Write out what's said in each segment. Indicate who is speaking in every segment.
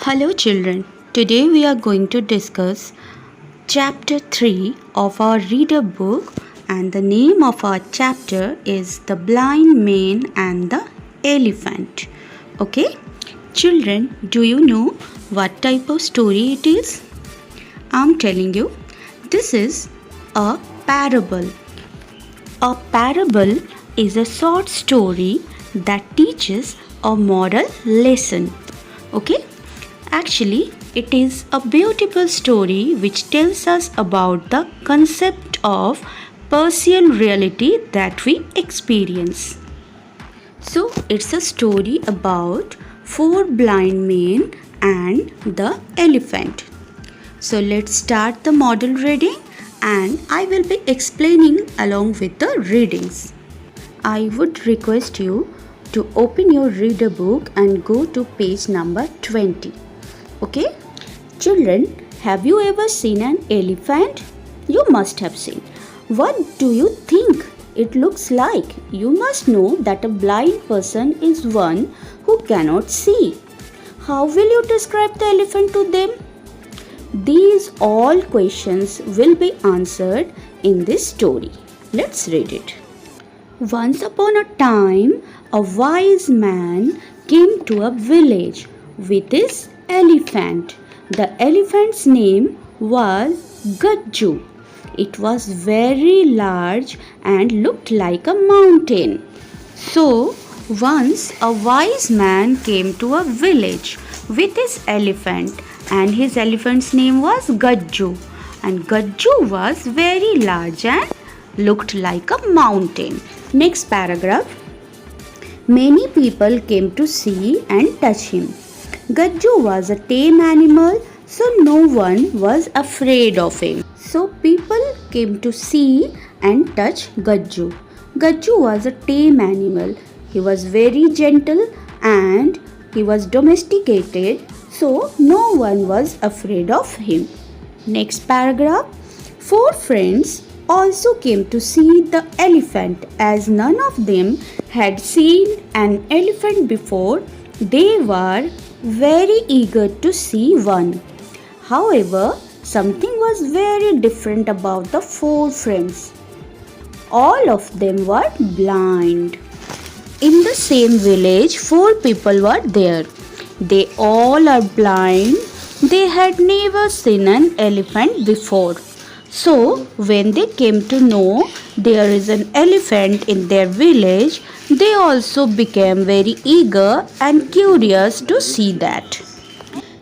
Speaker 1: Hello children, today we are going to discuss chapter 3 of our reader book, and the name of our chapter is The Blind Man and the Elephant. Okay, children, do you know what type of story it is? I'm telling you, this is a parable. A parable is a short story that teaches a moral lesson. Okay? Actually, it is a beautiful story which tells us about the concept of partial reality that we experience. So, it's a story about four blind men and the elephant. So, let's start the model reading and I will be explaining along with the readings. I would request you to open your reader book and go to page number 20. Okay? Children, have you ever seen an elephant? You must have seen. What do you think it looks like? You must know that a blind person is one who cannot see. How will you describe the elephant to them? These all questions will be answered in this story. Let's read it. Once upon a time, a wise man came to a village with his elephant. The elephant's name was Gajju. It was very large and looked like a mountain. So, once a wise man came to a village with his elephant, and his elephant's name was Gajju. And Gajju was very large and looked like a mountain. Next paragraph. Many people came to see and touch him. Gajju was a tame animal, so no one was afraid of him. So people came to see and touch Gajju. Gajju was a tame animal. He was very gentle and he was domesticated, so no one was afraid of him. Next paragraph. Four friends also came to see the elephant. As none of them had seen an elephant before, they were very eager to see one. However, something was very different about the four friends. All of them were blind. In the same village, four people were there. They all are blind. They had never seen an elephant before. So, when they came to know there is an elephant in their village, they also became very eager and curious to see that.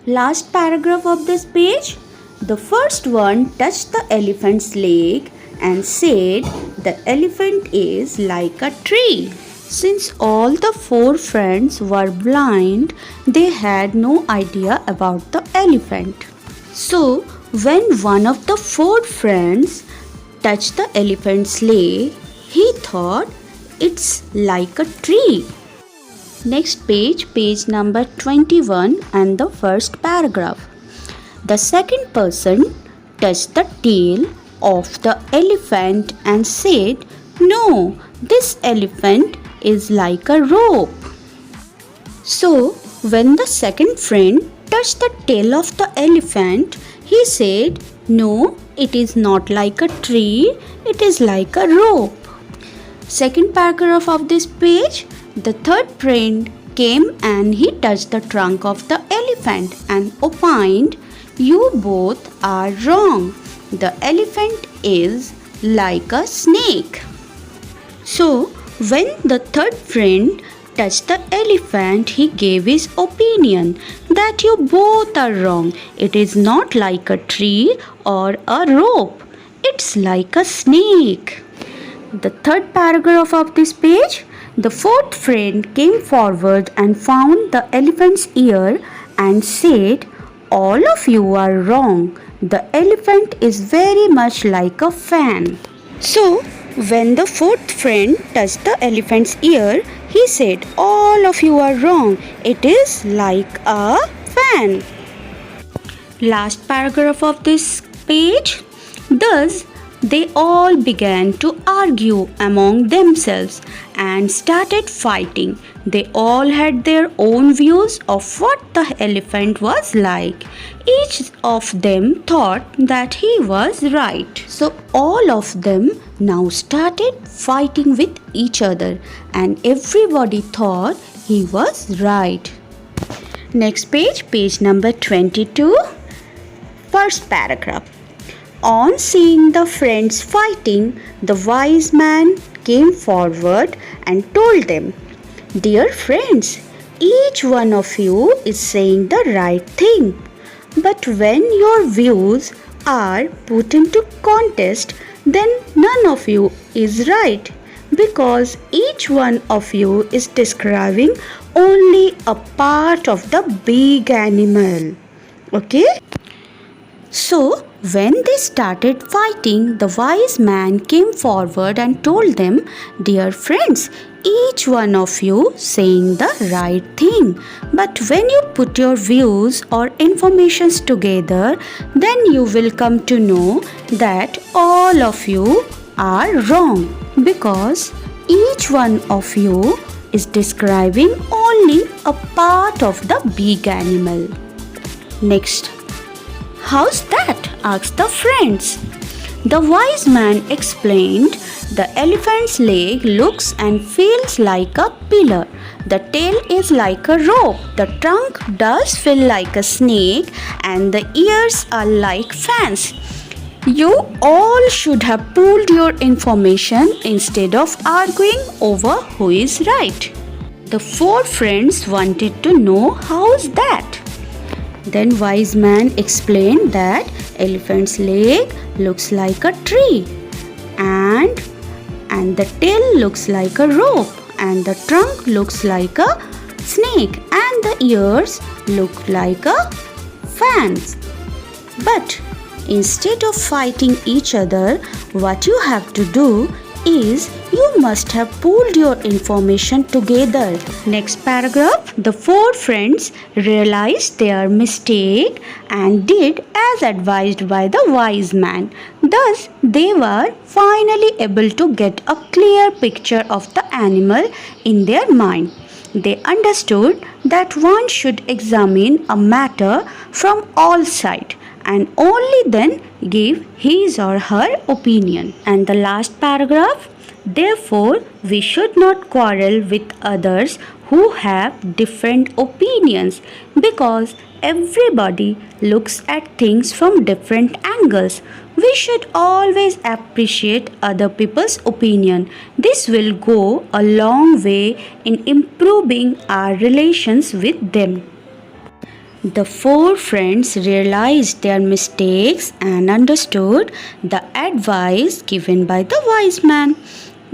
Speaker 1: Last paragraph of this page. The first one touched the elephant's leg and said, "The elephant is like a tree." Since all the four friends were blind, they had no idea about the elephant. So, when one of the four friends touched the elephant's leg, he thought it's like a tree. Next page, page number 21 and the first paragraph. The second person touched the tail of the elephant and said, "No, this elephant is like a rope." So, when the second friend touched the tail of the elephant, he said, "No, it is not like a tree, it is like a rope." Second paragraph of this page. The third friend came and he touched the trunk of the elephant and opined, "You both are wrong. The elephant is like a snake." So, when the third friend touched the elephant, he gave his opinion that you both are wrong. It is not like a tree or a rope. It's like a snake. The third paragraph of this page. The fourth friend came forward and found the elephant's ear and said, "All of you are wrong. The elephant is very much like a fan." So, when the fourth friend touched the elephant's ear, he said, "All of you are wrong. It is like a fan." Last paragraph of this page. Thus, they all began to argue among themselves and started fighting. They all had their own views of what the elephant was like. Each of them thought that he was right. So all of them now started fighting with each other, and everybody thought he was right. Next page, page number 22. First paragraph. On seeing the friends fighting, the wise man came forward and told them, "Dear friends, each one of you is saying the right thing. But when your views are put into contest, then none of you is right, because each one of you is describing only a part of the big animal." Okay? So, when they started fighting, the wise man came forward and told them, "Dear friends, each one of you saying the right thing. But when you put your views or informations together, then you will come to know that all of you are wrong, because each one of you is describing only a part of the big animal." Next. "How's that?" asked the friends. The wise man explained, "The elephant's leg looks and feels like a pillar. The tail is like a rope. The trunk does feel like a snake, and the ears are like fans. You all should have pooled your information instead of arguing over who is right." The four friends wanted to know how's that. Then wise man explained that elephant's leg looks like a tree, and the tail looks like a rope, and the trunk looks like a snake, and the ears look like a fans. But instead of fighting each other, what you have to do is you must have pooled your information together. Next paragraph. The four friends realized their mistake and did as advised by the wise man. Thus, they were finally able to get a clear picture of the animal in their mind. They understood that one should examine a matter from all sides and only then give his or her opinion. And the last paragraph. Therefore, we should not quarrel with others who have different opinions, because everybody looks at things from different angles. We should always appreciate other people's opinion. This will go a long way in improving our relations with them. The four friends realized their mistakes and understood the advice given by the wise man.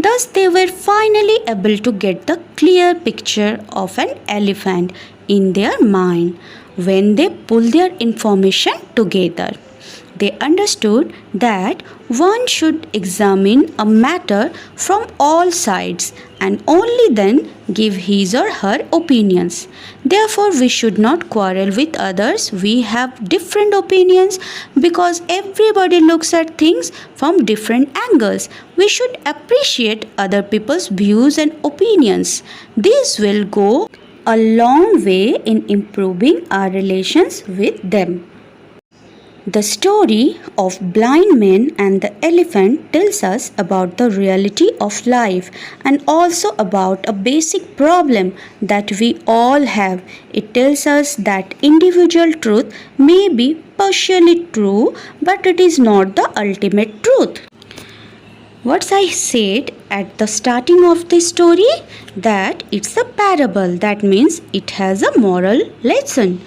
Speaker 1: Thus, they were finally able to get the clear picture of an elephant in their mind when they pulled their information together. They understood that one should examine a matter from all sides and only then give his or her opinions. Therefore, we should not quarrel with others. We have different opinions because everybody looks at things from different angles. We should appreciate other people's views and opinions. This will go a long way in improving our relations with them. The story of blind man and the elephant tells us about the reality of life and also about a basic problem that we all have. It tells us that individual truth may be partially true, but it is not the ultimate truth. What I said at the starting of the story, that it's a parable. That means it has a moral lesson.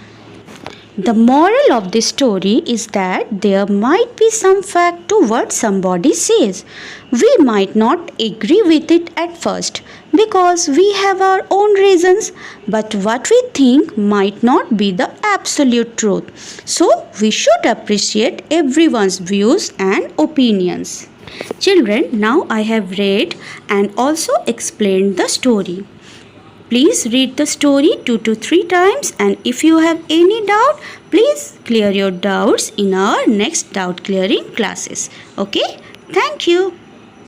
Speaker 1: The moral of this story is that there might be some fact to what somebody says. We might not agree with it at first because we have our own reasons, but what we think might not be the absolute truth. So we should appreciate everyone's views and opinions. Children, now I have read and also explained the story. Please read the story 2 to 3 times, and if you have any doubt, please clear your doubts in our next doubt clearing classes. Okay? Thank you.